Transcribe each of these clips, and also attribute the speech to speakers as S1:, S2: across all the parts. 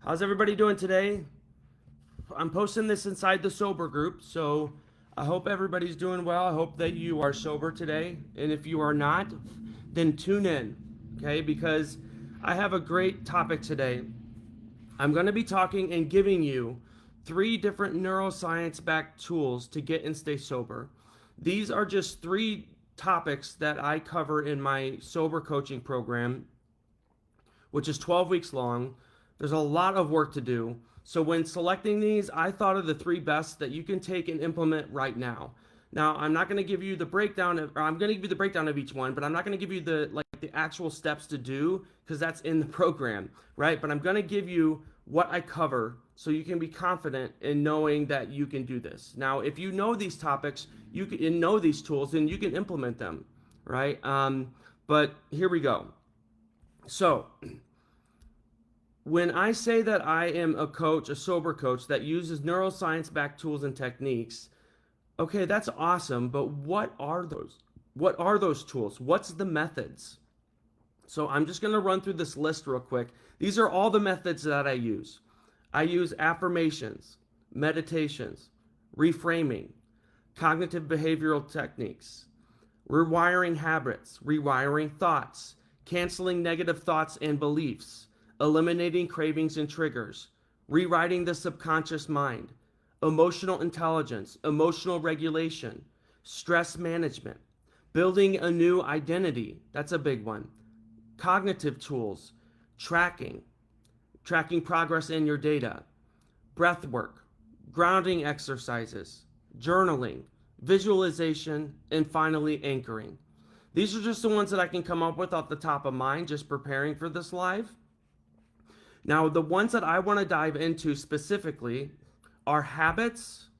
S1: How's everybody doing today? I'm posting this inside the sober group, so I hope everybody's doing well. I hope that you are sober today. And if you are not, then tune in, okay? Because I have a great topic today. I'm going to be talking and giving you 3 different neuroscience-backed tools to get and stay sober. These are just 3 topics that I cover in my sober coaching program, which is 12 weeks long. There's a lot of work to do. So when selecting these, I thought of the 3 best that you can take and implement right now. Now, I'm not going to give you the breakdown of, or I'm going to give you the breakdown of each one, but I'm not going to give you the actual steps to do because that's in the program, right? But I'm going to give you what I cover so you can be confident in knowing that you can do this. Now, if you know these topics, you can and know these tools, then you can implement them, right? But here we go. So, when I say that I am a coach, a sober coach that uses neuroscience-backed tools and techniques, okay, that's awesome, but what are those? What are those tools? What's the methods? So I'm just going to run through this list real quick. These are all the methods that I use. I use affirmations, meditations, reframing, cognitive behavioral techniques, rewiring habits, rewiring thoughts, canceling negative thoughts and beliefs, eliminating cravings and triggers, rewriting the subconscious mind, emotional intelligence, emotional regulation, stress management, building a new identity, that's a big one, cognitive tools, tracking progress in your data, breath work, grounding exercises, journaling, visualization, and finally anchoring. These are just the ones that I can come up with off the top of mind just preparing for this live. Now, the ones that I want to dive into specifically are habits.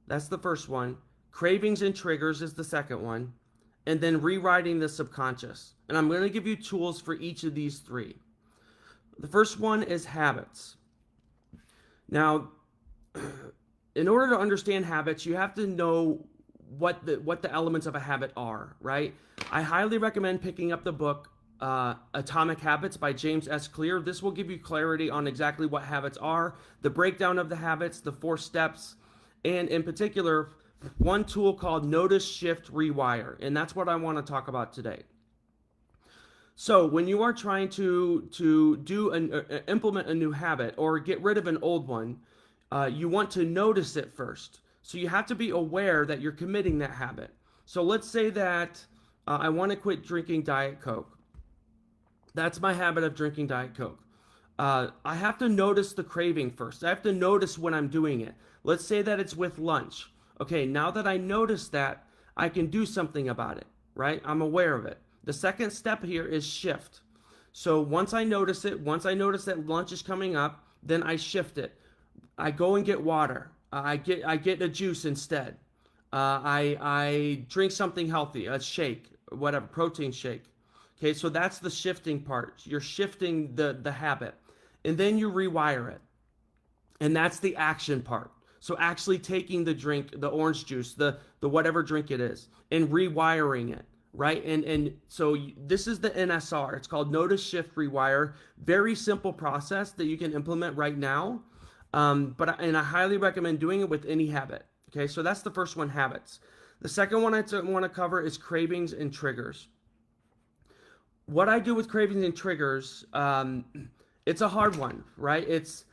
S1: That's the first one. Cravings and triggers is the second one. And then rewriting the subconscious. And I'm going to give you tools for each of these 3. The first one is habits. Now, in order to understand habits, you have to know what the elements of a habit are, right? I highly recommend picking up the book Atomic Habits by James S. Clear. This will give you clarity on exactly what habits are, the breakdown of the habits, the 4 steps, and in particular, one tool called Notice, Shift, Rewire. And that's what I want to talk about today. So when you are trying to implement a new habit or get rid of an old one, you want to notice it first. So you have to be aware that you're committing that habit. So let's say that I want to quit drinking Diet Coke. That's my habit of drinking Diet Coke. I have to notice the craving first. I have to notice when I'm doing it. Let's say that it's with lunch. Okay, now that I notice that, I can do something about it, right? I'm aware of it. The second step here is shift. So once I notice it, once I notice that lunch is coming up, then I shift it. I go and get water. I get a juice instead. I drink something healthy, a shake, whatever, protein shake. Okay, so that's the shifting part. You're shifting the habit. And then you rewire it. And that's the action part. So actually taking the drink, the orange juice, the whatever drink it is, and rewiring it, right? And so this is the NSR. It's called Notice, Shift, Rewire. Very simple process that you can implement right now. But I highly recommend doing it with any habit. Okay, so that's the first one, habits. The second one I want to cover is cravings and triggers. What I do with cravings and triggers, it's a hard one, right? It's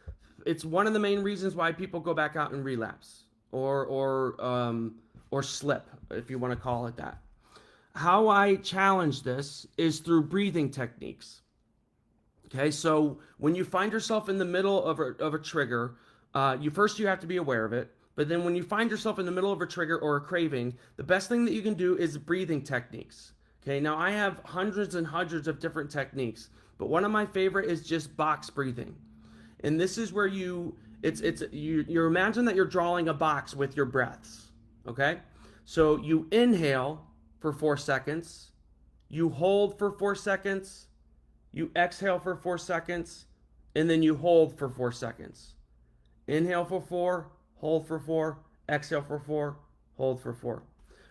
S1: one of the main reasons why people go back out and relapse or slip, if you want to call it that. How I challenge this is through breathing techniques. Okay, so when you find yourself in the middle of a trigger, you have to be aware of it. But then when you find yourself in the middle of a trigger or a craving, the best thing that you can do is breathing techniques. Okay, now I have hundreds and hundreds of different techniques, but one of my favorite is just box breathing. And this is where you imagine that you're drawing a box with your breaths, okay? So you inhale for 4 seconds, you hold for 4 seconds, you exhale for 4 seconds, and then you hold for 4 seconds. Inhale for 4, hold for 4, exhale for 4, hold for 4.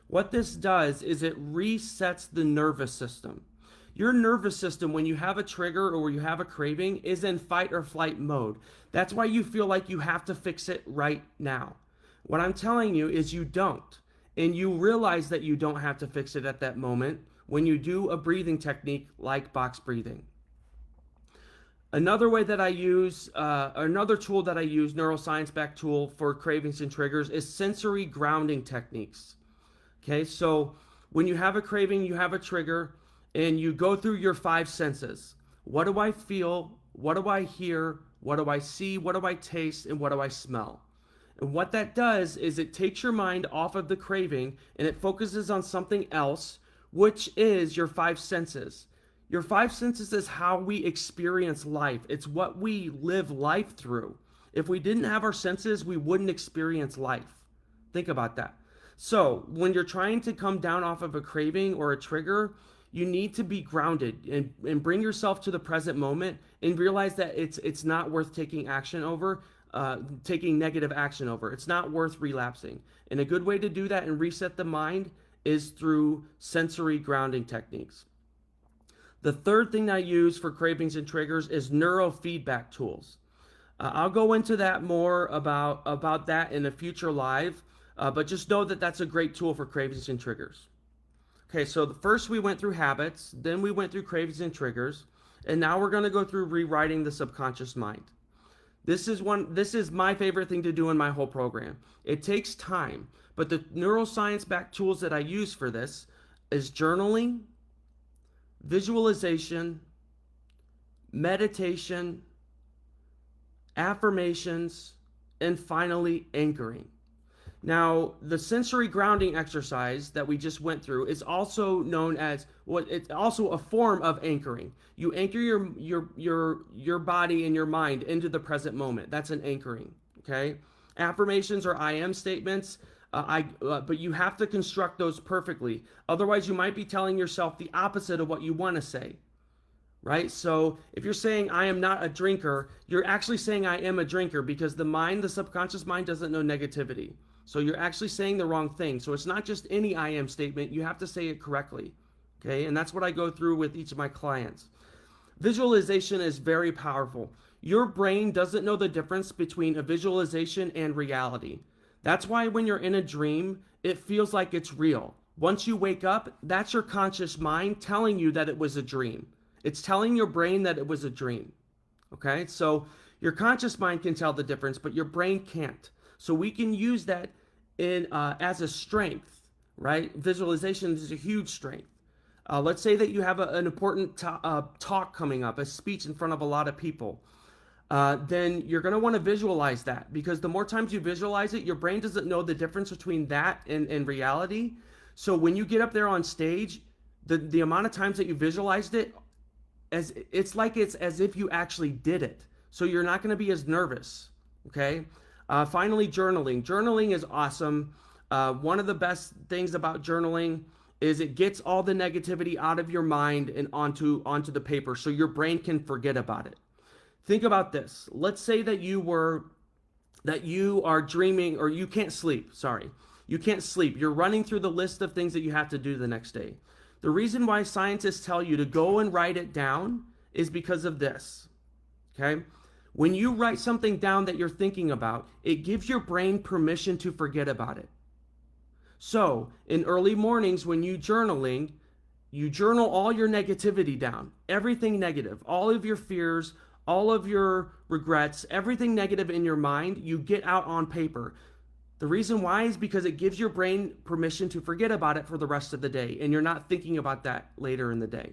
S1: What this does is it resets the nervous system. Your nervous system, when you have a trigger or you have a craving, is in fight or flight mode. That's why you feel like you have to fix it right now. What I'm telling you is you don't. And you realize that you don't have to fix it at that moment when you do a breathing technique like box breathing. Another way that I use, another tool that I use, neuroscience-backed tool for cravings and triggers, is sensory grounding techniques. Okay, so when you have a craving, you have a trigger, and you go through your 5 senses. What do I feel? What do I hear? What do I see? What do I taste? And what do I smell? And what that does is it takes your mind off of the craving and it focuses on something else, which is your 5 senses. Your 5 senses is how we experience life. It's what we live life through. If we didn't have our senses, we wouldn't experience life. Think about that. So when you're trying to come down off of a craving or a trigger, you need to be grounded and bring yourself to the present moment and realize that it's not worth taking action over, taking negative action over. It's not worth relapsing. And a good way to do that and reset the mind is through sensory grounding techniques. The third thing I use for cravings and triggers is neurofeedback tools. I'll go into that more about that in a future live, but just know that that's a great tool for cravings and triggers. Okay, so first we went through habits, then we went through cravings and triggers, and now we're going to go through rewriting the subconscious mind. This is my favorite thing to do in my whole program. It takes time, but the neuroscience-backed tools that I use for this is journaling, visualization, meditation, affirmations, and finally anchoring. Now, the sensory grounding exercise that we just went through is also known as it's also a form of anchoring. You anchor your body and your mind into the present moment. That's an anchoring, okay? Affirmations are I am statements, but you have to construct those perfectly. Otherwise, you might be telling yourself the opposite of what you want to say, right? So if you're saying I am not a drinker, you're actually saying I am a drinker because the subconscious mind doesn't know negativity. So you're actually saying the wrong thing. So it's not just any I am statement. You have to say it correctly, okay? And that's what I go through with each of my clients. Visualization is very powerful. Your brain doesn't know the difference between a visualization and reality. That's why when you're in a dream, it feels like it's real. Once you wake up, that's your conscious mind telling you that it was a dream. It's telling your brain that it was a dream, okay? So your conscious mind can tell the difference, but your brain can't. So we can use that as a strength, right? Visualization is a huge strength. Let's say that you have an important talk coming up, a speech in front of a lot of people. Then you're going to want to visualize that because the more times you visualize it, your brain doesn't know the difference between that and reality. So when you get up there on stage, the amount of times that you visualized it, it's as if you actually did it. So you're not going to be as nervous, okay? Finally, journaling. Journaling is awesome. One of the best things about journaling is it gets all the negativity out of your mind and onto the paper so your brain can forget about it. Think about this. Let's say that you are dreaming or you can't sleep. Sorry. You can't sleep. You're running through the list of things that you have to do the next day. The reason why scientists tell you to go and write it down is because of this. Okay? When you write something down that you're thinking about, it gives your brain permission to forget about it. So, in early mornings when you journal all your negativity down, everything negative, all of your fears, all of your regrets, everything negative in your mind, you get out on paper. The reason why is because it gives your brain permission to forget about it for the rest of the day, and you're not thinking about that later in the day.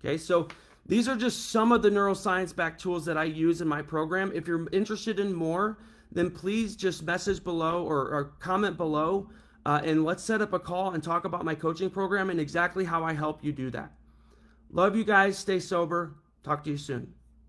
S1: Okay, so these are just some of the neuroscience-backed tools that I use in my program. If you're interested in more, then please just message below or comment below, and let's set up a call and talk about my coaching program and exactly how I help you do that. Love you guys. Stay sober. Talk to you soon.